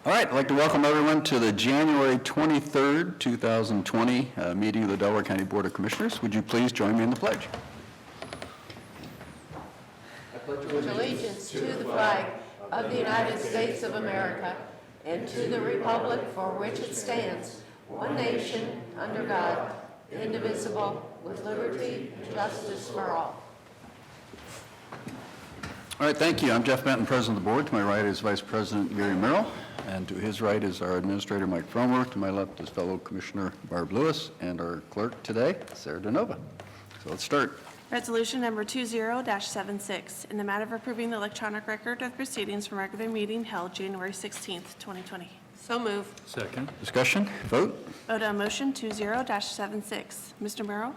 All right, I'd like to welcome everyone to the January 23rd, 2020 meeting of the Delaware County Board of Commissioners. Would you please join me in the pledge? I pledge allegiance to the flag of the United States of America and to the republic for which it stands, one nation, under God, indivisible, with liberty and justice for all. All right, thank you. I'm Jeff Benton, President of the Board. To my right is Vice President Gary Merrill, and to his right is our Administrator Mike Frommer. To my left is fellow Commissioner Barb Lewis, and our clerk today, Sarah DeNova. So let's start. Resolution number 20-76, in the matter of approving the electronic record of proceedings from regular meeting held January 16th, 2020. So move. Second. Discussion, vote. Vote on motion 20-76. Mr. Merrill?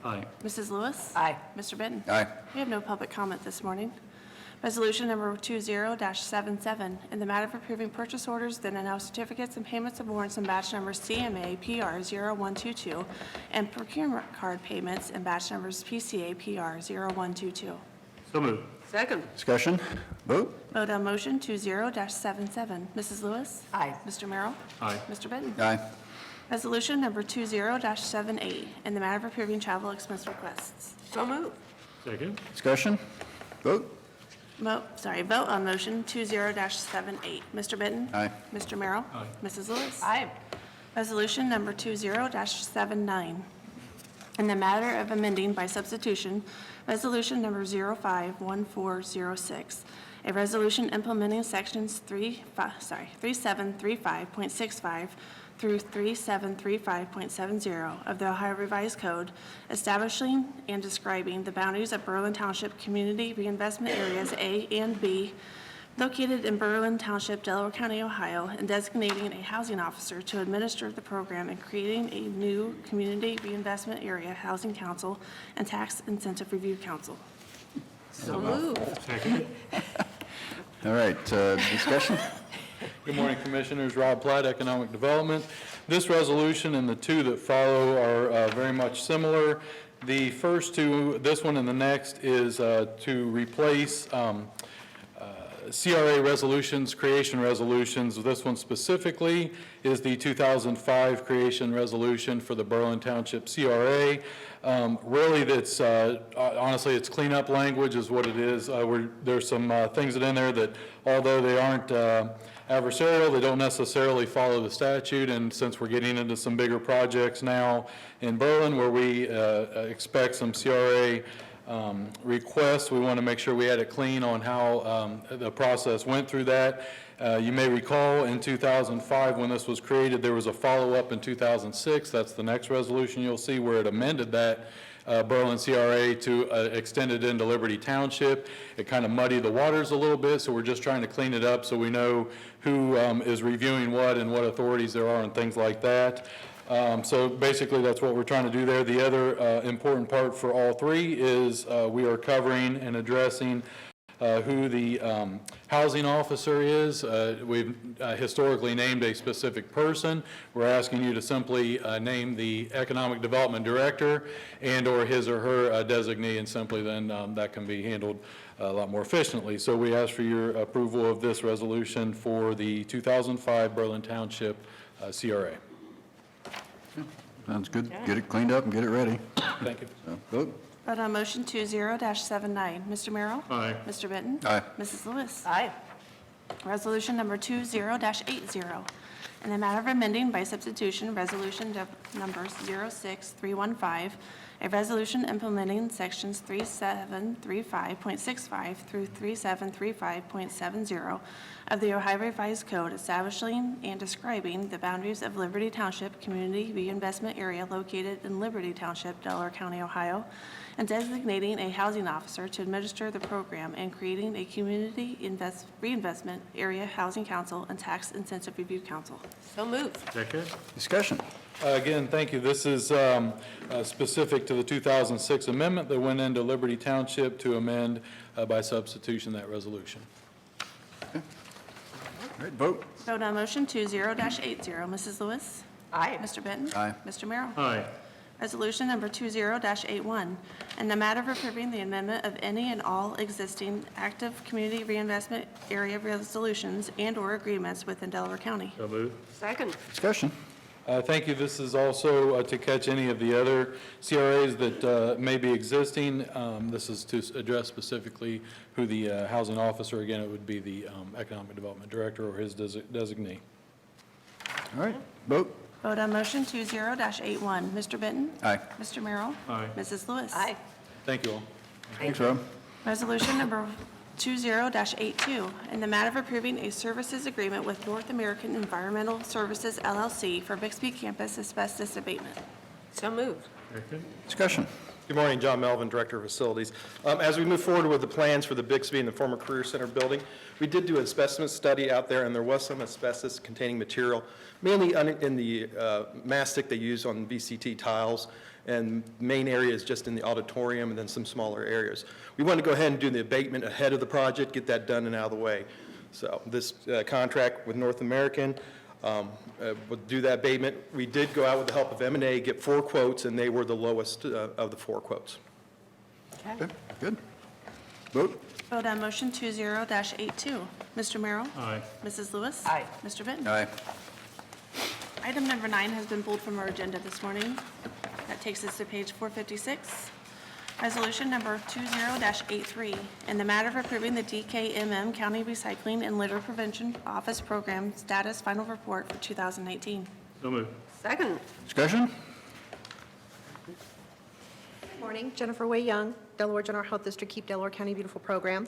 Aye. Mrs. Lewis? Aye. Mr. Benton? Aye. We have no public comment this morning. Resolution number 20-77, in the matter of approving purchase orders, then and now certificates and payments of warrants in batch numbers CMA PR 0122 and procurement card payments in batch numbers PCA PR 0122. So moved. Second. Discussion, vote. Vote on motion 20-77. Mrs. Lewis? Aye. Mr. Merrill? Aye. Mr. Benton? Aye. Resolution number 20-78, in the matter of approving travel expense requests. So move. Second. Discussion, vote. Vote on motion 20-78. Mr. Benton? Aye. Mr. Merrill? Aye. Mrs. Lewis? Aye. Resolution number 20-79, in the matter of amending by substitution, resolution number 051406, a resolution implementing sections 3735.65 through 3735.70 of the Ohio Revised Code, establishing and describing the boundaries of Berlin Township Community Reinvestment Areas A and B, located in Berlin Township, Delaware County, Ohio, and designating a housing officer to administer the program and creating a new Community Reinvestment Area Housing Council and Tax Incentive Review Council. So move. Second. All right, discussion. Good morning, Commissioners. Rob Platt, Economic Development. This resolution and the two that follow are very much similar. The first two, this one and the next, is to replace CRA resolutions, creation resolutions. This one specifically is the 2005 creation resolution for the Berlin Township CRA. Really, that's honestly, it's cleanup language is what it is. There's some things in there that, although they aren't adversarial, they don't necessarily follow the statute, and since we're getting into some bigger projects now in Berlin where we expect some CRA requests, we want to make sure we had it clean on how the process went through that. You may recall in 2005 when this was created, there was a follow-up in 2006. That's the next resolution you'll see where it amended that Berlin CRA to extend it into Liberty Township. It kind of muddied the waters a little bit, so we're just trying to clean it up so we know who is reviewing what and what authorities there are and things like that. So basically that's what we're trying to do there. The other important part for all three is we are covering and addressing who the housing officer is. We've historically named a specific person. We're asking you to simply name the Economic Development Director and or his or her designee, and simply then that can be handled a lot more efficiently. So we ask for your approval of this resolution for the 2005 Berlin Township CRA. Sounds good. Get it cleaned up and get it ready. Thank you. So, vote. Vote on motion 20-79. Mr. Merrill? Aye. Mr. Benton? Aye. Mrs. Lewis? Aye. Resolution number 20-80, in the matter of amending by substitution resolution number 06315, a resolution implementing sections 3735.65 through 3735.70 of the Ohio Revised Code, establishing and describing the boundaries of Liberty Township Community Reinvestment Area located in Liberty Township, Delaware County, Ohio, and designating a housing officer to administer the program and creating a Community Reinvestment Area Housing Council and Tax Incentive Review Council. So move. Second. Discussion. Again, thank you. This is specific to the 2006 amendment that went into Liberty Township to amend by substitution that resolution. All right, vote. Vote on motion 20-80. Mrs. Lewis? Aye. Mr. Benton? Aye. Mr. Merrill? Aye. Resolution number 20-81, in the matter of approving the amendment of any and all existing active community reinvestment area resolutions and/or agreements within Delaware County. So moved. Second. Discussion. Thank you. This is also to catch any of the other CRAs that may be existing. This is to address specifically who the housing officer, again, it would be the Economic Development Director or his designee. All right, vote. Vote on motion 20-81. Mr. Benton? Aye. Mr. Merrill? Aye. Mrs. Lewis? Aye. Thank you all. Thanks, Rob. Resolution number 20-82, in the matter of approving a services agreement with North American Environmental Services LLC for Bixby Campus asbestos abatement. So moved. Second. Discussion. Good morning, John Melvin, Director of Facilities. As we move forward with the plans for the Bixby and the former Career Center building, we did do an asbestos study out there, and there was some asbestos-containing material, mainly in the mastic they use on VCT tiles, and main area is just in the auditorium and then some smaller areas. We wanted to go ahead and do the abatement ahead of the project, get that done and out of the way. So this contract with North American will do that abatement. We did go out with the help of M&A, get 4 quotes, and they were the lowest of the 4 quotes. Okay, good. Vote. Vote on motion 20-82. Mr. Merrill? Aye. Mrs. Lewis? Aye. Mr. Benton? Aye. Item number 9 has been pulled from our agenda this morning. That takes us to page 456. Resolution number 20-83, in the matter of approving the DKMM County Recycling and Litter Prevention Office Program Status Final Report for 2019. So moved. Second. Discussion. Good morning, Jennifer Way Young, Delaware General Health District, Keep Delaware County Beautiful program.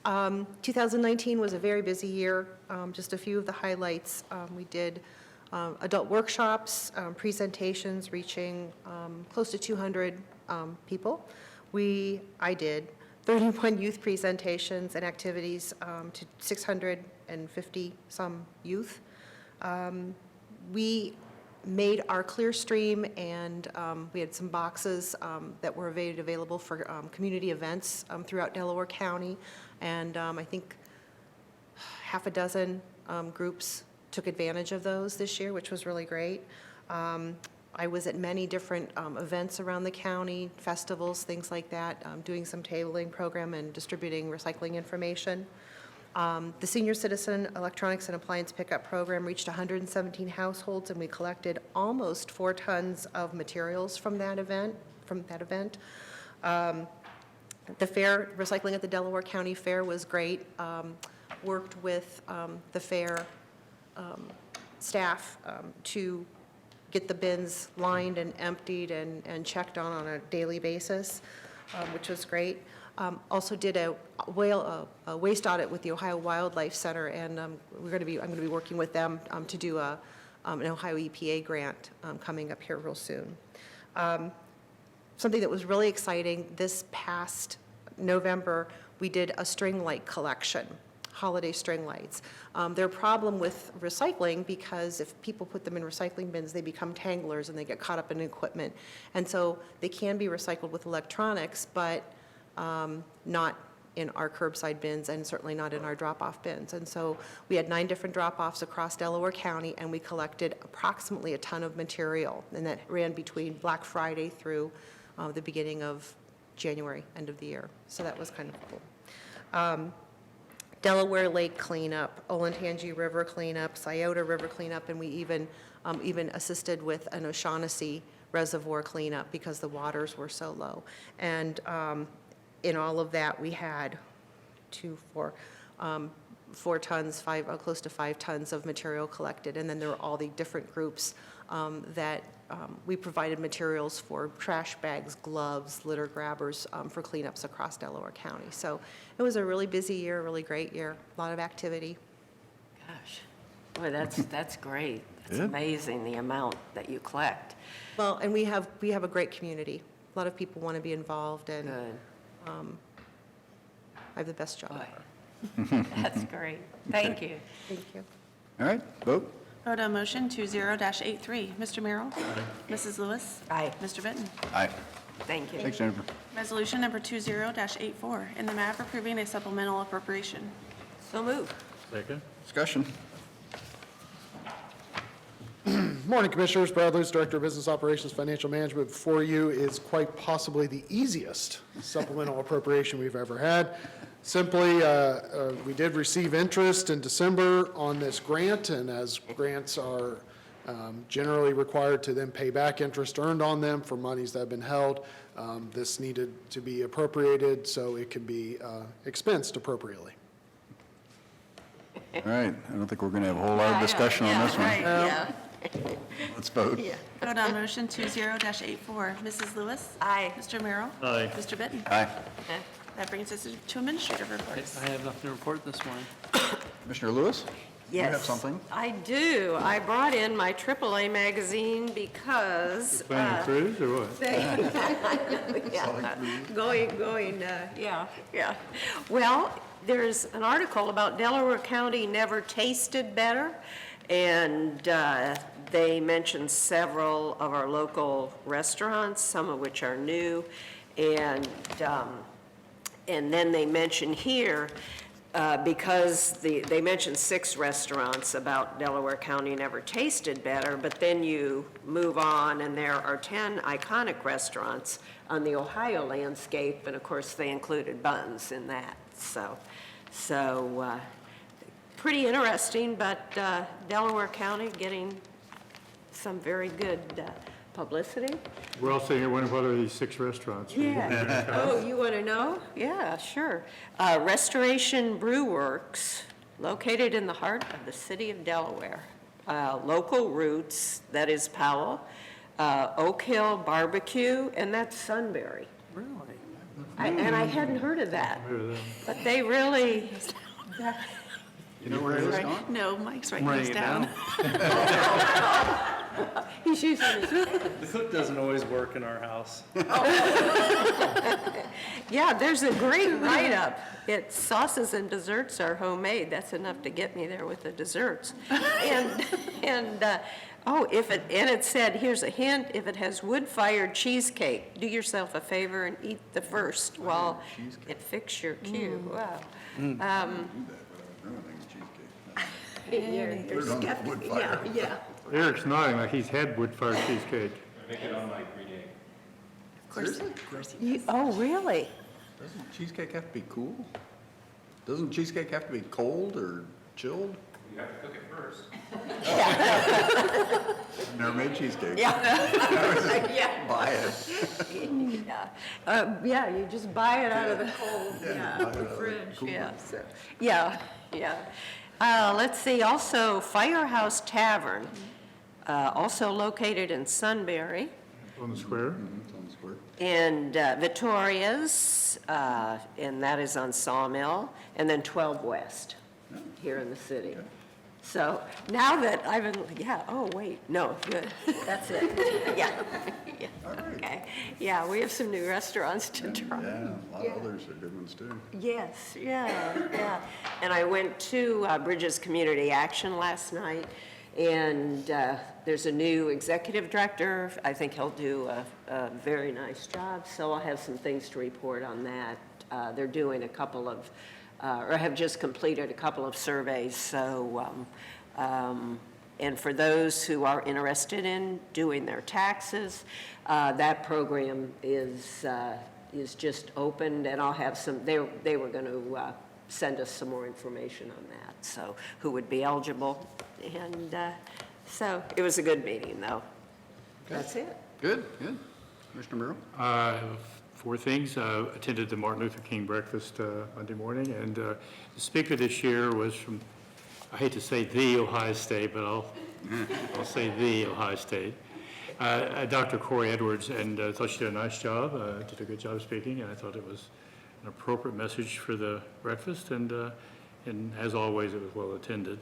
2019 was a very busy year. Just a few of the highlights. We did adult workshops, presentations reaching close to 200 people. I did 31 youth presentations and activities to 650 some youth. We made our Clearstream, and we had some boxes that were made available for community events throughout Delaware County, and I think half a dozen groups took advantage of those this year, which was really great. I was at many different events around the county, festivals, things like that, doing some tabling program and distributing recycling information. The Senior Citizen Electronics and Appliance Pickup Program reached 117 households, and we collected almost 4 tons of materials from that event. The fair, recycling at the Delaware County Fair was great. Worked with the fair staff to get the bins lined and emptied and checked on a daily basis, which was great. Also did a waste audit with the Ohio Wildlife Center, and I'm going to be working with them to do an Ohio EPA grant coming up here real soon. Something that was really exciting, this past November, we did a string light collection, holiday string lights. They're a problem with recycling because if people put them in recycling bins, they become tanglers and they get caught up in equipment. And so they can be recycled with electronics, but not in our curbside bins and certainly not in our drop-off bins. And so we had 9 different drop-offs across Delaware County, and we collected approximately a ton of material, and that ran between Black Friday through the beginning of January, end of the year. So that was kind of cool. Delaware Lake cleanup, Olentangy River cleanup, Scioto River cleanup, and we even assisted with an O'Shaughnessy Reservoir cleanup because the waters were so low. And in all of that, we had 4 tons, close to 5 tons of material collected. And then there were all the different groups that we provided materials for: trash bags, gloves, litter grabbers for cleanups across Delaware County. So it was a really busy year, a really great year, a lot of activity. Gosh, boy, that's great. It's Good. amazing the amount that you collect. Well, and we have a great community. A lot of people want to be involved, and Good. I have the best job Boy, ever. that's great. Thank you. Thank you. All right, vote. Vote on motion 20-83. Mr. Merrill? Mrs. Lewis? Aye. Mr. Benton? Aye. Thank you. Thanks, Jennifer. Resolution number 20-84, in the matter of approving a supplemental appropriation. So moved. Second. Discussion. Morning, Commissioners. Brad Lutz, Director of Business Operations, Financial Management. Before you is quite possibly the easiest supplemental appropriation we've ever had. Simply, we did receive interest in December on this grant, and as grants are generally required to then pay back interest earned on them for monies that have been held, this needed to be appropriated so it can be expensed appropriately. All right, I don't think we're going to have a whole lot of discussion on this one. Yeah. Let's vote. Vote on motion 20-84. Mrs. Lewis? Aye. Mr. Merrill? Aye. Mr. Benton? Aye. That brings us to administrative reports. I have nothing to report this morning. Commissioner Lewis? You have Yes, something? I do. I brought in my AAA magazine because. Planning a cruise or what? Yeah. Well, there's an article about Delaware County never tasted better, and they mention several of our local restaurants, some of which are new, and then they mention here, because they mention 6 restaurants about Delaware County never tasted better, but then you move on and there are 10 iconic restaurants on the Ohio landscape, and of course they included Buns in that. So pretty interesting, but Delaware County getting some very good publicity. We're all sitting here wondering what are these 6 restaurants? Yeah. Oh, you want to know? Yeah, sure. Restoration Brew Works, located in the heart of the city of Delaware. Local Roots, that is Powell. Oak Hill Barbecue, and that's Sunbury. Really? And I hadn't heard of that, but they really, You know where it is, Dawn? No, Mike's writing Writing this it down. he's using his, The cook doesn't always work in our house. yeah, there's a great write-up. It's sauces and desserts are homemade. That's enough to get me there with the desserts. And it said, here's a hint, if it has wood-fired cheesecake, do yourself a favor and eat the first while it fixes your cue. Wow. You're skeptical. Yeah. Eric's nodding like he's had wood-fired cheesecake. Oh, really? Doesn't cheesecake have to be cool? Doesn't cheesecake have to be cold or chilled? You have to cook it first. Never made cheesecake. Yeah. Buy it. Yeah, you just buy it out of the cold, the fridge, yeah. Let's see, also Firehouse Tavern, also located in Sunbury, On the square? It's on the square. and Vittoria's, and that is on Sawmill, and then 12 West, here in the city. So now that I've been, good, that's it, yeah. Okay, yeah, we have some new restaurants to try. Yeah, a lot of others are good ones too. Yes, yeah. And I went to Bridges Community Action last night, and there's a new executive director. I think he'll do a very nice job, so I'll have some things to report on that. They're doing a couple of, or have just completed a couple of surveys, so, and for those who are interested in doing their taxes, that program is just opened, and I'll have some, they were going to send us some more information on that, so who would be eligible. And so it was a good meeting, though. That's it. Good. Commissioner Merrill? 4 things. Attended the Martin Luther King breakfast Monday morning, and the speaker this year was from, I hate to say the Ohio State, but I'll say the Ohio State. Dr. Corey Edwards, and I thought she did a nice job, did a good job speaking, and I thought it was an appropriate message for the breakfast, and as always, it was well attended.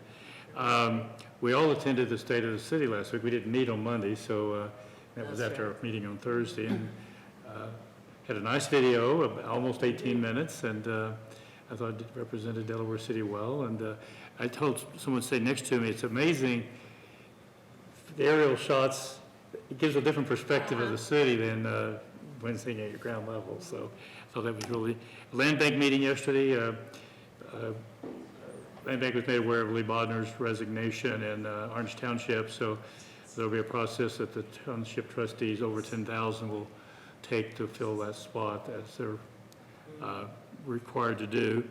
We all attended the State of the City last week. We didn't meet on Monday, so that was after our meeting on Thursday, and had a nice video of almost 18 minutes, and I thought it represented Delaware City well, and I told someone sitting next to me, it's amazing, the aerial shots, it gives a different perspective of the city than when seeing at your ground level, so I thought that was really, land bank meeting yesterday, land bank was made aware of Lee Bodner's resignation in Orange Township, so There'll be a process that the township trustees over 10,000 will take to fill that spot as they're required to do.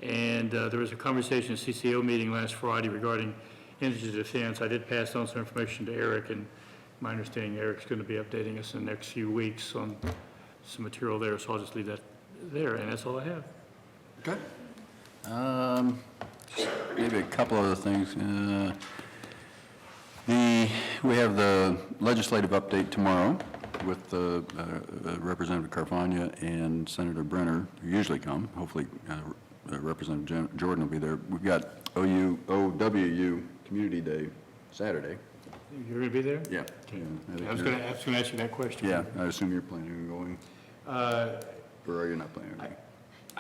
And there was a conversation at CCO meeting last Friday regarding indigent defense. I did pass on some information to Eric, and my understanding Eric's going to be updating us in the next few weeks on some material there, so I'll just leave that there, and that's all I have. Okay. Maybe a couple other things. We have the legislative update tomorrow with Representative Carfagna and Senator Brenner, who usually come. Hopefully, Representative Jordan will be there. We've got OWU Community Day Saturday. You're going to be there? Yeah. I was going to ask you that question. Yeah, I assume you're planning on going, or are you not planning on going?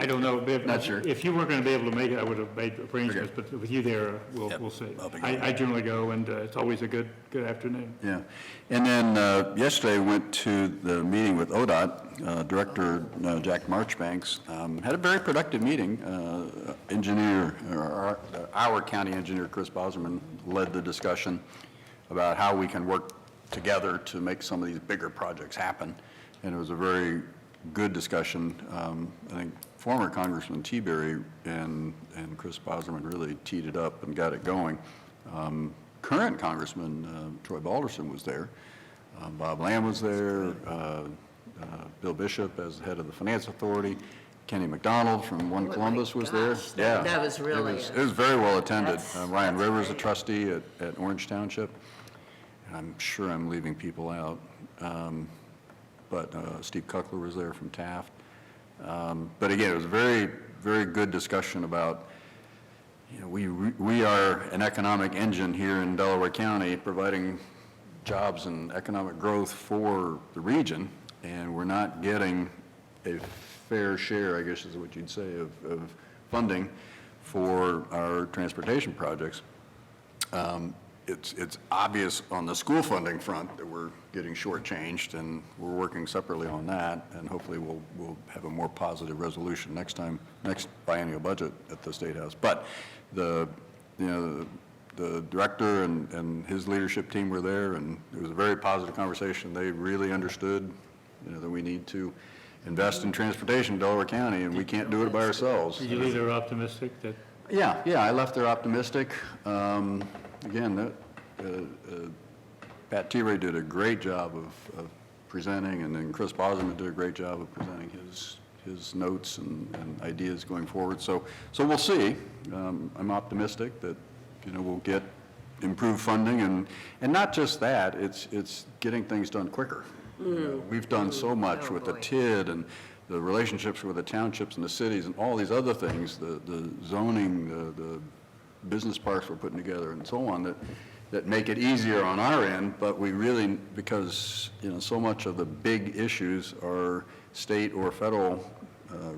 I don't know. But Not sure. If you weren't going to be able to make it, I would have made arrangements, but with you there, we'll see. I'll be I generally go, and it's always a good afternoon. Yeah. And then yesterday, we went to the meeting with ODOT. Director Jack Marchbanks had a very productive meeting. Our county engineer, Chris Boserman, led the discussion about how we can work together to make some of these bigger projects happen. And it was a very good discussion. I think former Congressman Teaberry and Chris Boserman really teed it up and got it going. Current Congressman Troy Balderson was there. Bob Lamb was there. Bill Bishop as the head of the Finance Authority. Kenny McDonald from One Columbus was there. gosh, that was really It was very well attended. That's Ryan Rivers, a great. trustee at Orange Township. And I'm sure I'm leaving people out. But Steve Kuckler was there from Taft. But again, it was a very, very good discussion about, you know, we are an economic engine here in Delaware County, providing jobs and economic growth for the region, and we're not getting a fair share, I guess is what you'd say, of funding for our transportation projects. It's obvious on the school funding front that we're getting shortchanged, and we're working separately on that, and hopefully we'll have a more positive resolution next biennial budget at the State House. But the director and his leadership team were there, and it was a very positive conversation. They really understood, that we need to invest in transportation in Delaware County, and we can't do it by ourselves. Did you leave there optimistic that? Yeah, I left there optimistic. Again, Pat T-Ray did a great job of presenting, and then Chris Boserman did a great job of presenting his notes and ideas going forward. So we'll see. I'm optimistic that, we'll get improved funding, and not just that, it's getting things done quicker. We've done so much with the TID and the relationships with the townships and the cities and all these other things, the zoning, the business parks we're putting together and so on, that make it easier on our end, but we really, because, so much of the big issues are state or federal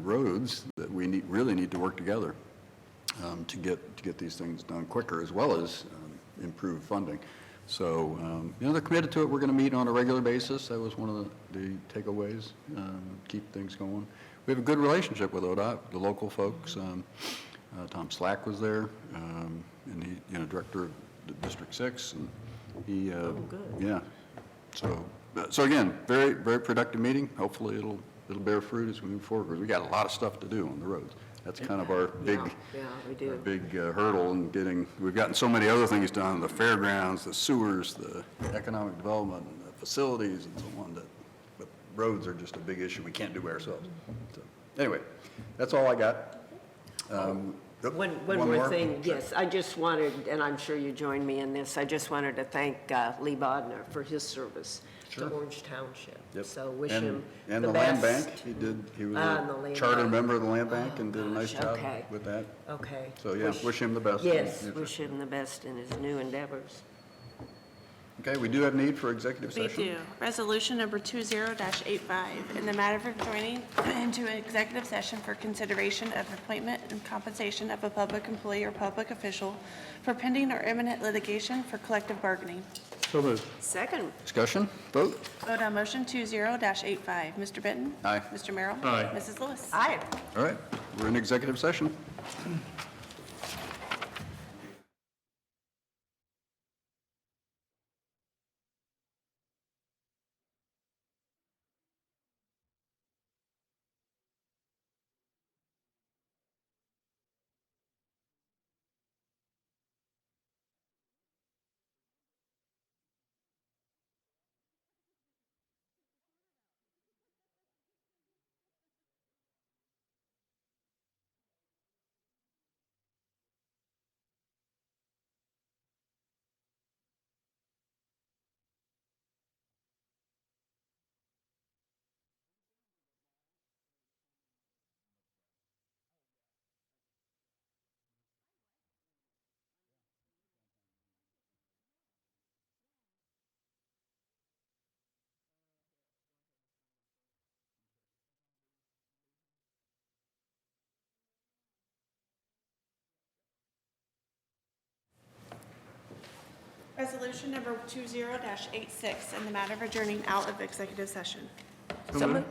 roads, that we really need to work together to get these things done quicker, as well as improve funding. So, they're committed to it. We're going to meet on a regular basis. That was one of the takeaways, keep things going. We have a good relationship with ODOT, the local folks. Tom Slack was there, and he, director of District 6, and he, yeah. So again, very, very productive meeting. Hopefully it'll bear fruit as we move forward, because we got a lot of stuff to do on the roads. That's kind of our big, we do. our big hurdle in getting, we've gotten so many other things done, the fairgrounds, the sewers, the economic development, the facilities and so on, but roads are just a big issue we can't do by ourselves. So, anyway, that's all I got. One more thing, yes, I just wanted, and I'm sure you join me in this, I just wanted to thank Lee Bodnar for his service to Orange Township. Yep. So wish And- him And the the land best. bank, he was And the a land charter bank. member of the land bank and did a nice gosh, job okay. with that. Okay. So, yeah, wish him the best. Yes, wish him the best in his new endeavors. Okay, we do have need for executive We session. do. Resolution number 20-85, in the matter of joining into an executive session for consideration of appointment and compensation of a public employee or public official for pending or imminent litigation for collective bargaining. So moved. Second, Discussion, vote? Vote on motion 20-85. Mr. Benton? Aye. Mr. Merrill? Aye. Mrs. Lewis? aye. All right, we're in executive session. Resolution number 20-86, in the matter of adjourning out of executive session. So moved.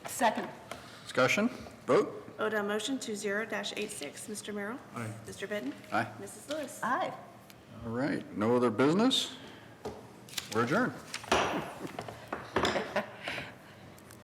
Second. Discussion? Vote? Vote on motion 20-86. Mr. Merrill? Aye. Mr. Benton? Aye. Mrs. Lewis? Aye. All right, no other business? We're adjourned.